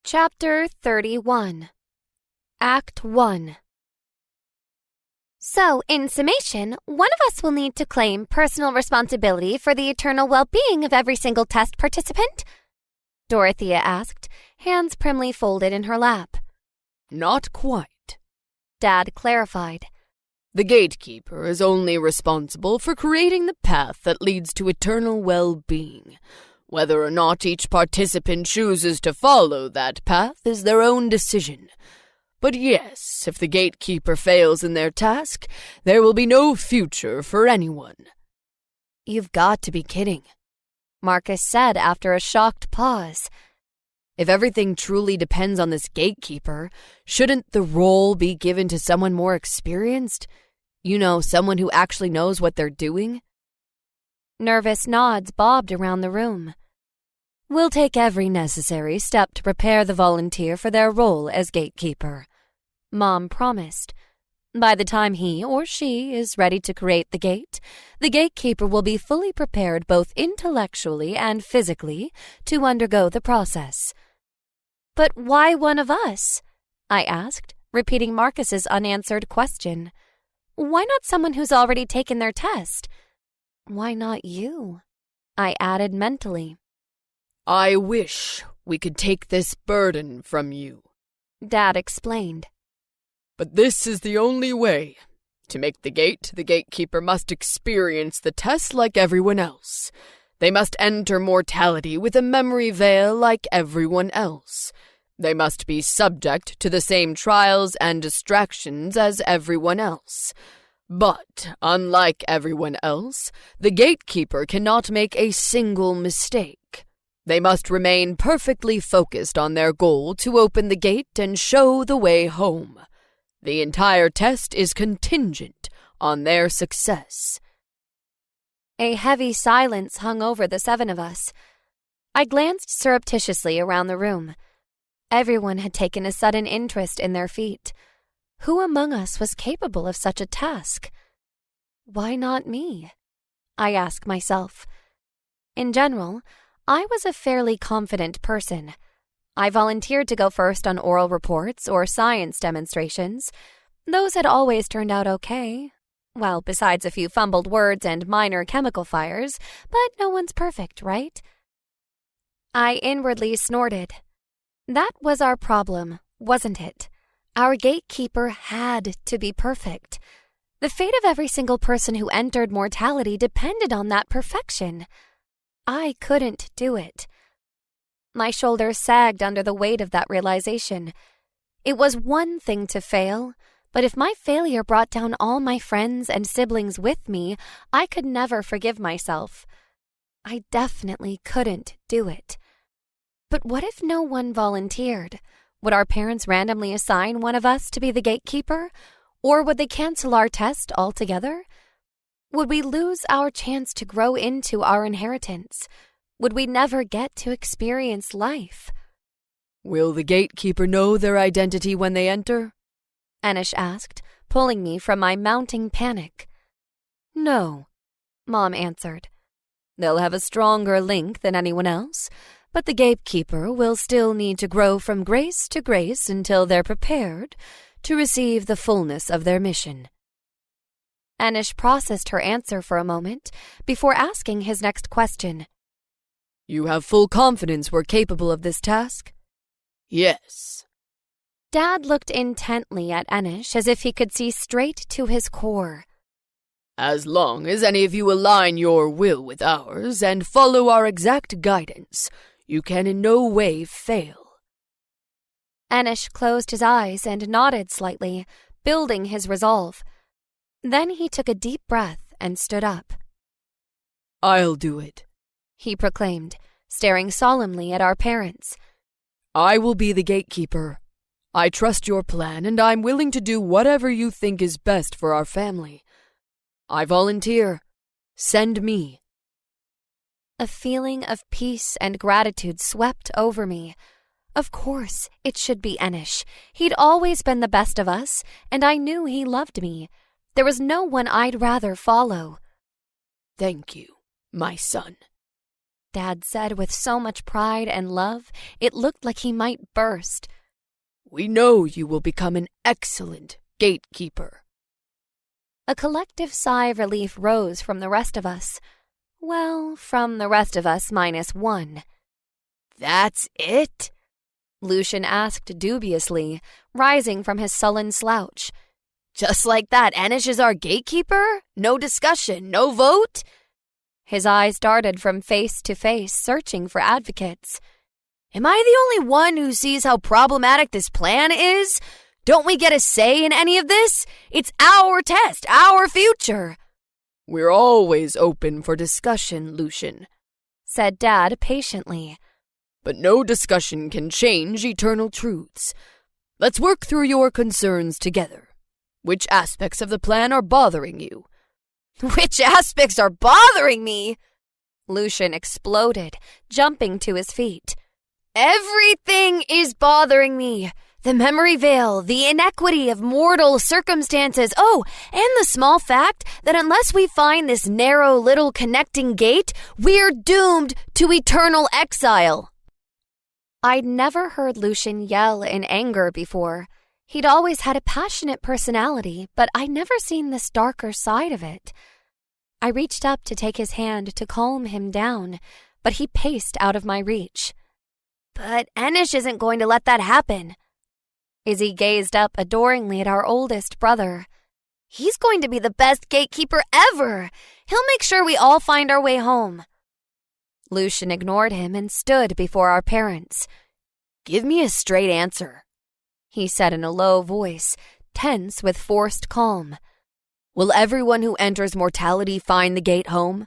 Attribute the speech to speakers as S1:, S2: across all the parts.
S1: Chapter 31 Act 1. So, in summation, one of us will need to claim personal responsibility for the eternal well-being of every single test participant? Dorothea asked, hands primly folded in her lap.
S2: Not quite,
S1: Dad clarified.
S2: The gatekeeper is only responsible for creating the path that leads to eternal well-being. Whether or not each participant chooses to follow that path is their own decision. But yes, if the gatekeeper fails in their task, there will be no future for anyone.
S1: You've got to be kidding, Marcus said after a shocked pause.
S2: If everything truly depends on this gatekeeper, shouldn't the role be given to someone more experienced? You know, someone who actually knows what they're doing?
S1: Nervous nods bobbed around the room.
S3: We'll take every necessary step to prepare the volunteer for their role as gatekeeper, Mom promised. By the time he or she is ready to create the gatekeeper will be fully prepared both intellectually and physically to undergo the process.
S1: But why one of us? I asked, repeating Marcus's unanswered question. Why not someone who's already taken their test?
S3: Why not you?
S1: I added mentally.
S2: I wish we could take this burden from you,
S1: Dad explained.
S2: But this is the only way. To make the gatekeeper must experience the test like everyone else. They must enter mortality with a memory veil like everyone else. They must be subject to the same trials and distractions as everyone else. But, unlike everyone else, the gatekeeper cannot make a single mistake. They must remain perfectly focused on their goal to open the gate and show the way home. The entire test is contingent on their success.
S1: A heavy silence hung over the seven of us. I glanced surreptitiously around the room. Everyone had taken a sudden interest in their feat. Who among us was capable of such a task? Why not me? I asked myself. In general, I was a fairly confident person. I volunteered to go first on oral reports or science demonstrations. Those had always turned out okay. Well, besides a few fumbled words and minor chemical fires, but no one's perfect, right? I inwardly snorted. That was our problem, wasn't it? Our gatekeeper had to be perfect. The fate of every single person who entered mortality depended on that perfection. I couldn't do it. My shoulders sagged under the weight of that realization. It was one thing to fail, but if my failure brought down all my friends and siblings with me, I could never forgive myself. I definitely couldn't do it. But what if no one volunteered? Would our parents randomly assign one of us to be the gatekeeper? Or would they cancel our test altogether? Would we lose our chance to grow into our inheritance? Would we never get to experience life?
S2: Will the gatekeeper know their identity when they enter?
S1: Anish asked, pulling me from my mounting panic.
S3: No, Mom answered. They'll have a stronger link than anyone else, but the gatekeeper will still need to grow from grace to grace until they're prepared to receive the fullness of their mission.
S1: Anish processed her answer for a moment before asking his next question.
S2: You have full confidence we're capable of this task? Yes.
S1: Dad looked intently at Anish as if he could see straight to his core.
S2: As long as any of you align your will with ours and follow our exact guidance, you can in no way fail.
S1: Anish closed his eyes and nodded slightly, building his resolve. Then he took a deep breath and stood up.
S2: I'll do it,
S1: he proclaimed, staring solemnly at our parents.
S2: I will be the gatekeeper. I trust your plan, and I'm willing to do whatever you think is best for our family. I volunteer. Send me.
S1: A feeling of peace and gratitude swept over me. Of course, it should be Anish. He'd always been the best of us, and I knew he loved me. There was no one I'd rather follow.
S2: Thank you, my son.
S1: Dad said with so much pride and love, it looked like he might burst.
S2: We know you will become an excellent gatekeeper.
S1: A collective sigh of relief rose from the rest of us. Well, from the rest of us minus one.
S2: That's it?
S1: Lucian asked dubiously, rising from his sullen slouch.
S2: Just like that, Enish is our gatekeeper? No discussion, no vote?
S1: His eyes darted from face to face, searching for advocates.
S2: Am I the only one who sees how problematic this plan is? Don't we get a say in any of this? It's our test, our future. We're always open for discussion, Lucian,
S1: said Dad patiently.
S2: But no discussion can change eternal truths. Let's work through your concerns together. Which aspects of the plan are bothering you?
S1: Which aspects are bothering me? Lucian exploded, jumping to his feet. Everything is bothering me. The memory veil, the inequity of mortal circumstances. Oh, and the small fact that unless we find this narrow little connecting gate, we're doomed to eternal exile. I'd never heard Lucian yell in anger before. He'd always had a passionate personality, but I'd never seen this darker side of it. I reached up to take his hand to calm him down, but he paced out of my reach. But Enish isn't going to let that happen. Izzy gazed up adoringly at our oldest brother. He's going to be the best gatekeeper ever. He'll make sure we all find our way home. Lucian ignored him and stood before our parents.
S2: Give me a straight answer,
S1: he said in a low voice, tense with forced calm.
S2: Will everyone who enters mortality find the gate home?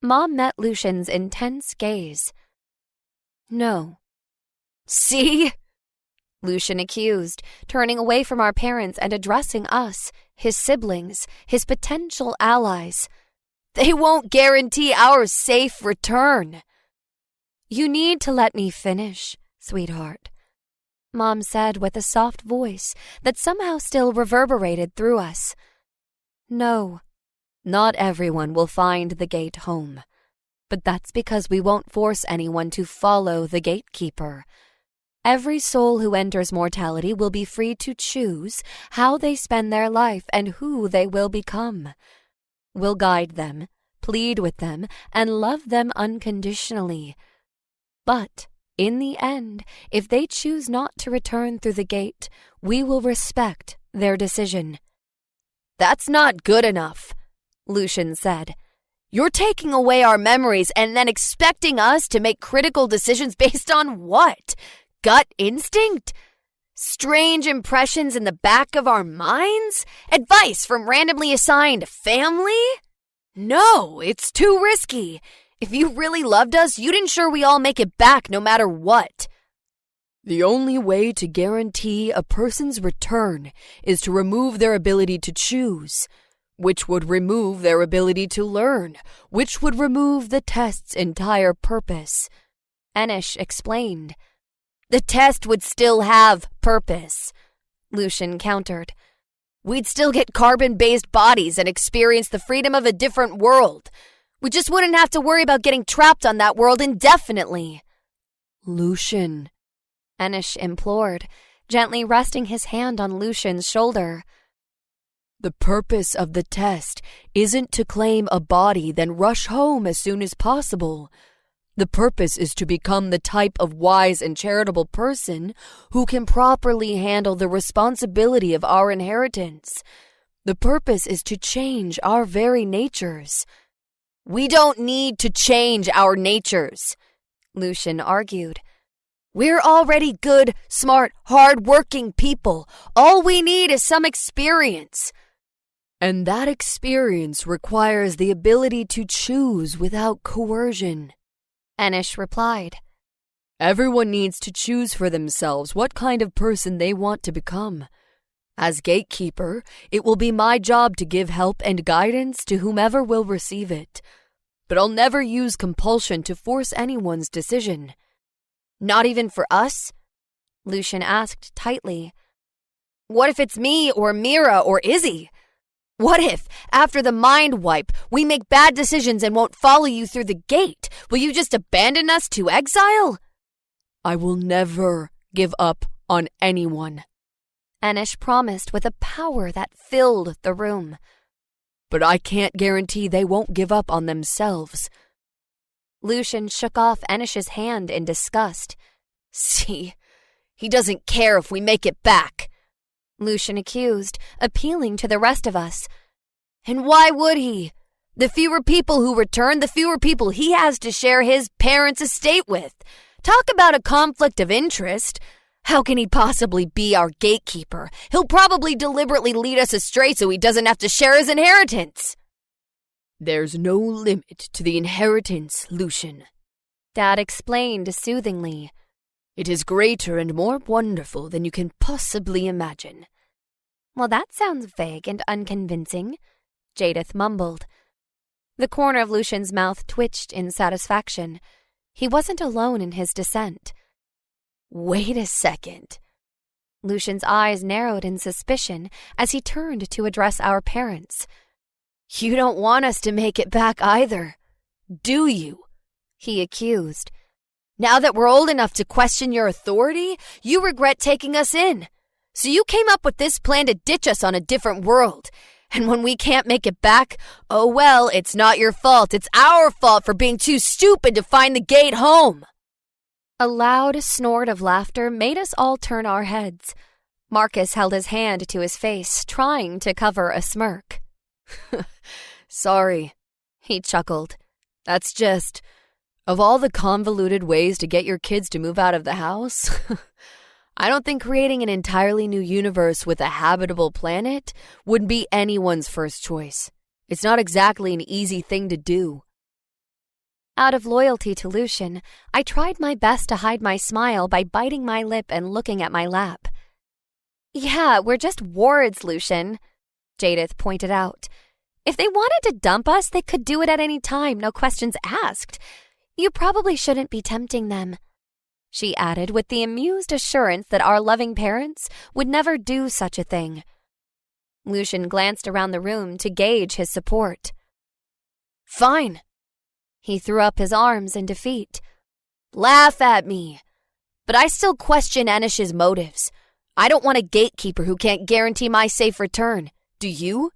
S1: Mom met Lucian's intense gaze. No.
S2: See?
S1: Lucian accused, turning away from our parents and addressing us, his siblings, his potential allies.
S2: They won't guarantee our safe return.
S1: You need to let me finish, sweetheart, Mom said with a soft voice that somehow still reverberated through us. No, not everyone will find the gate home. But that's because we won't force anyone to follow the gatekeeper. Every soul who enters mortality will be free to choose how they spend their life and who they will become. We'll guide them, plead with them, and love them unconditionally. But, in the end, if they choose not to return through the gate, we will respect their decision.
S2: That's not good enough, Lucian said. You're taking away our memories and then expecting us to make critical decisions based on what? Gut instinct? Strange impressions in the back of our minds? Advice from randomly assigned family? No, it's too risky. If you really loved us, you'd ensure we all make it back no matter what. The only way to guarantee a person's return is to remove their ability to choose, which would remove their ability to learn, which would remove the test's entire purpose.
S1: Enish explained.
S2: The test would still have purpose, Lucian countered. We'd still get carbon-based bodies and experience the freedom of a different world. We just wouldn't have to worry about getting trapped on that world indefinitely.
S1: Lucian, Enish implored, gently resting his hand on Lucian's shoulder.
S2: The purpose of the test isn't to claim a body then rush home as soon as possible. The purpose is to become the type of wise and charitable person who can properly handle the responsibility of our inheritance. The purpose is to change our very natures. We don't need to change our natures, Lucian argued. We're already good, smart, hard-working people. All we need is some experience. And that experience requires the ability to choose without coercion,
S1: Enish replied.
S2: Everyone needs to choose for themselves what kind of person they want to become. As gatekeeper, it will be my job to give help and guidance to whomever will receive it. But I'll never use compulsion to force anyone's decision. Not even for us?
S1: Lucian asked tightly.
S2: What if it's me or Mira or Izzy?
S3: What if, after the mind wipe, we make bad decisions and won't follow you through the gate? Will you just abandon us to exile?
S2: I will never give up on anyone,
S1: Enish promised with a power that filled the room.
S2: but I can't guarantee they won't give up on themselves.
S1: Lucian shook off Enish's hand in disgust.
S3: See, he doesn't care if we make it back,
S1: Lucian accused, appealing to the rest of us.
S3: And why would he? The fewer people who return, the fewer people he has to share his parents' estate with. Talk about a conflict of interest. How can he possibly be our gatekeeper? He'll probably deliberately lead us astray so he doesn't have to share his inheritance.
S2: There's no limit to the inheritance, Lucian,
S1: Dad explained soothingly.
S2: It is greater and more wonderful than you can possibly imagine.
S1: Well, that sounds vague and unconvincing, Jadith mumbled. The corner of Lucian's mouth twitched in satisfaction. He wasn't alone in his dissent.
S3: Wait a second.
S1: Lucian's eyes narrowed in suspicion as he turned to address our parents.
S3: You don't want us to make it back either, do you?
S1: He accused.
S3: Now that we're old enough to question your authority, you regret taking us in. So you came up with this plan to ditch us on a different world. And when we can't make it back, oh well, it's not your fault. It's our fault for being too stupid to find the gate home.
S1: A loud snort of laughter made us all turn our heads. Marcus held his hand to his face, trying to cover a smirk.
S2: Sorry,
S1: he chuckled.
S2: That's just, of all the convoluted ways to get your kids to move out of the house, I don't think creating an entirely new universe with a habitable planet would be anyone's first choice. It's not exactly an easy thing to do.
S1: Out of loyalty to Lucian, I tried my best to hide my smile by biting my lip and looking at my lap. Yeah, we're just wards, Lucian, Jadith pointed out. If they wanted to dump us, they could do it at any time, no questions asked. You probably shouldn't be tempting them, she added with the amused assurance that our loving parents would never do such a thing. Lucian glanced around the room to gauge his support.
S3: Fine.
S1: He threw up his arms in defeat.
S3: Laugh at me. But I still question Enish's motives. I don't want a gatekeeper who can't guarantee my safe return. Do you?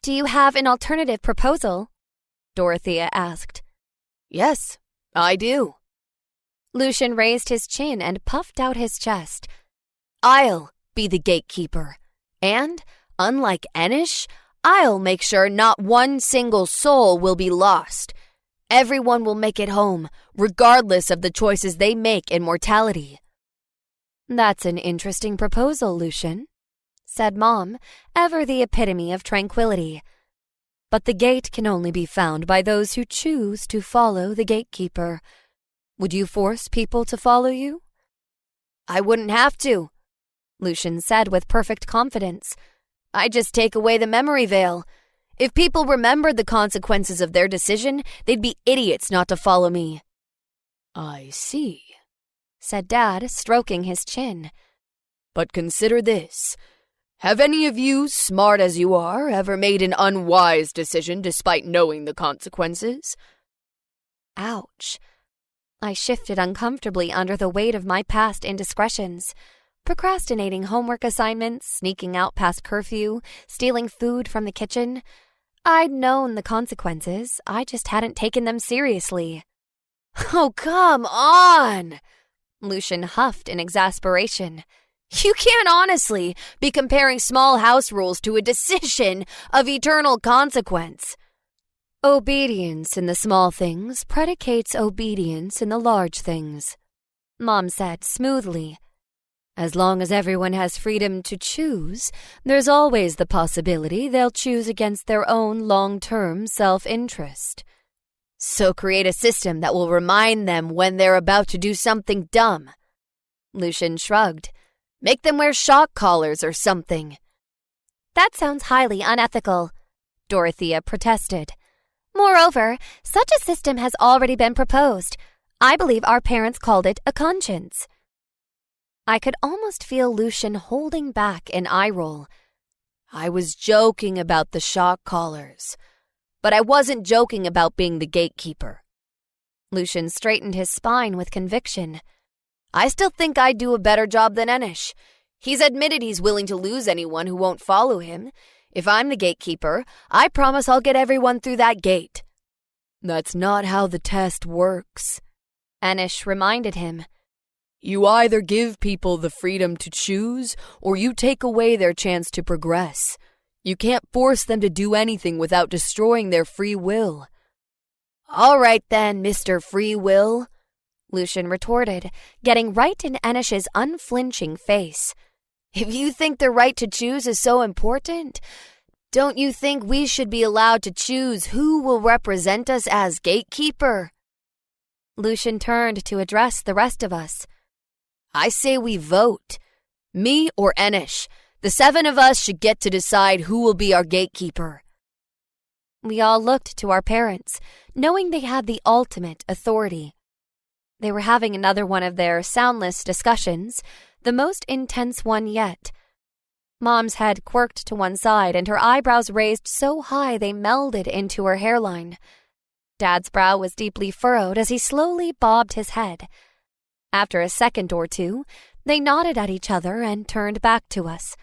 S1: Do you have an alternative proposal? Dorothea asked.
S2: Yes, I do.
S1: Lucian raised his chin and puffed out his chest.
S3: I'll be the gatekeeper. And, unlike Enish, I'll make sure not one single soul will be lost. Everyone will make it home, regardless of the choices they make in mortality.
S1: That's an interesting proposal, Lucian, said Mom, ever the epitome of tranquility. But the gate can only be found by those who choose to follow the gatekeeper. Would you force people to follow you?
S3: I wouldn't have to, Lucian said with perfect confidence. I just take away the memory veil. If people remembered the consequences of their decision, they'd be idiots not to follow me.
S2: I see,
S1: said Dad, stroking his chin.
S2: But consider this. Have any of you, smart as you are, ever made an unwise decision despite knowing the consequences?
S1: Ouch. I shifted uncomfortably under the weight of my past indiscretions. Procrastinating homework assignments, sneaking out past curfew, stealing food from the kitchen. I'd known the consequences, I just hadn't taken them seriously.
S3: Oh, come on,
S1: Lucian huffed in exasperation.
S3: You can't honestly be comparing small house rules to a decision of eternal consequence.
S1: Obedience in the small things predicates obedience in the large things, Mom said smoothly. As long as everyone has freedom to choose, there's always the possibility they'll choose against their own long-term self-interest.
S3: So create a system that will remind them when they're about to do something dumb.
S1: Lucian shrugged.
S3: Make them wear shock collars or something.
S1: That sounds highly unethical, Dorothea protested. Moreover, such a system has already been proposed. I believe our parents called it a conscience. I could almost feel Lucian holding back an eye roll.
S3: I was joking about the shock collars, but I wasn't joking about being the gatekeeper.
S1: Lucian straightened his spine with conviction.
S3: I still think I'd do a better job than Enish. He's admitted he's willing to lose anyone who won't follow him. If I'm the gatekeeper, I promise I'll get everyone through that gate.
S2: That's not how the test works,
S1: Enish reminded him.
S2: You either give people the freedom to choose, or you take away their chance to progress. You can't force them to do anything without destroying their free will.
S3: All right then, Mr. Free Will,
S1: Lucian retorted, getting right in Enish's unflinching face.
S3: If you think the right to choose is so important, don't you think we should be allowed to choose who will represent us as gatekeeper?
S1: Lucian turned to address the rest of us.
S3: I say we vote. Me or Enish. The 7 of us should get to decide who will be our gatekeeper.
S1: We all looked to our parents, knowing they had the ultimate authority. They were having another one of their soundless discussions, the most intense one yet. Mom's head quirked to one side and her eyebrows raised so high they melded into her hairline. Dad's brow was deeply furrowed as he slowly bobbed his head. After a second or two, they nodded at each other and turned back to us.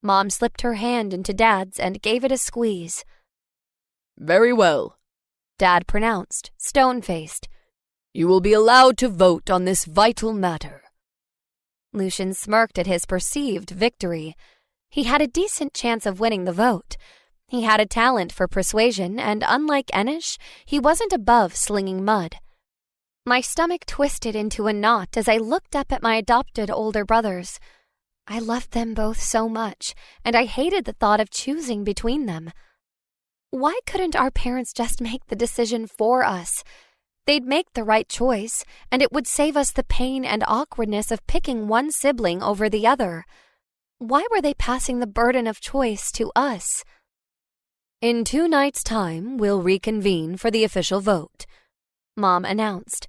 S1: Mom slipped her hand into Dad's and gave it a squeeze.
S2: Very well,
S1: Dad pronounced, stone-faced.
S2: You will be allowed to vote on this vital matter.
S1: Lucian smirked at his perceived victory. He had a decent chance of winning the vote. He had a talent for persuasion, and unlike Enish, he wasn't above slinging mud. My stomach twisted into a knot as I looked up at my adopted older brothers. I loved them both so much, and I hated the thought of choosing between them. Why couldn't our parents just make the decision for us? They'd make the right choice, and it would save us the pain and awkwardness of picking one sibling over the other. Why were they passing the burden of choice to us?
S2: In 2 nights' time, we'll reconvene for the official vote, Mom announced.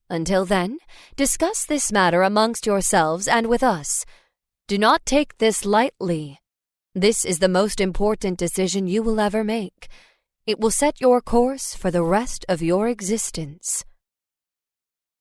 S2: Until then, discuss this matter amongst yourselves and with us. Do not take this lightly. This is the most important decision you will ever make. It will set your course for the rest of your existence.